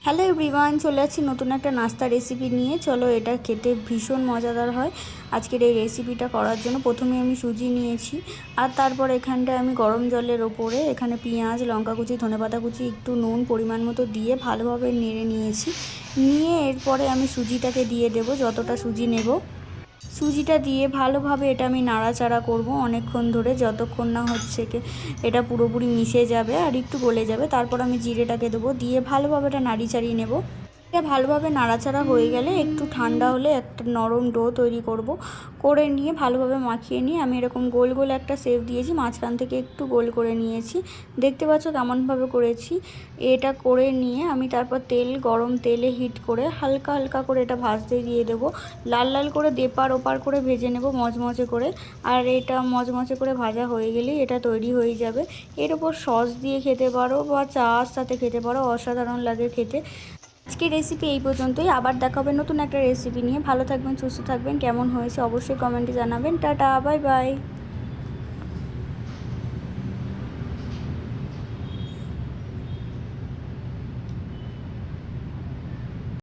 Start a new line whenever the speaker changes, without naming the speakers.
Hello everyone, চলে যাচ্ছি নতুন একটা নাস্তা রেসিপি নিয়ে। চলো, এটা খেতে ভীষণ মজাদার হয়। আজকের এই রেসিপিটা করার জন্য প্রথমে আমি সুজি নিয়েছি, আর তারপর এখানটায় আমি গরম জলের ওপরে এখানে পেঁয়াজ, লঙ্কা কুচি, ধনেপাতা কুচি, একটু নুন পরিমাণ মতো দিয়ে ভালোভাবে নেড়ে নিয়েছি। নিয়ে এরপরে আমি সুজিটাকে দিয়ে দেব, যতটা সুজি নেব। সুজিটা দিয়ে ভালোভাবে এটা আমি নাড়াচাড়া করব অনেকক্ষণ ধরে, যতক্ষণ না হচ্ছে কি এটা পুরোপুরি মিশে যাবে আর একটু গলে যাবে। তারপর আমি জিরেটাকে দেবো, দিয়ে ভালোভাবে এটা নাড়ি চাড়িয়ে নেব। এটা ভালোভাবে নাড়াচাড়া হয়ে গেলে একটু ঠান্ডা হলে একটা নরম ডো তৈরি করব। করে নিয়ে ভালোভাবে মাখিয়ে নিয়ে আমি এরকম গোল গোল একটা শেপ দিয়েছি, মাঝখান থেকে একটু গোল করে নিয়েছি। দেখতে পাচ্ছ কেমনভাবে করেছি। এটা করে নিয়ে আমি তারপর গরম তেলে হিট করে হালকা হালকা করে এটা ভাজতে দিয়ে দেবো। লাল লাল করে এপার ওপার করে ভেজে নেব মচমচে করে। আর এটা মচমচে করে ভাজা হয়ে গেলেই এটা তৈরি হয়ে যাবে। এর ওপর সস দিয়ে খেতে পারো বা চার সাথে খেতে পারো, অসাধারণ লাগে খেতে। আজকের রেসিপি এই পর্যন্তই। আবার দেখা হবে নতুন একটা রেসিপি নিয়ে। ভালো থাকবেন, সুস্থ থাকবেন। কেমন হয়েছে অবশ্যই কমেন্টে জানাবেন। Tata, bye bye.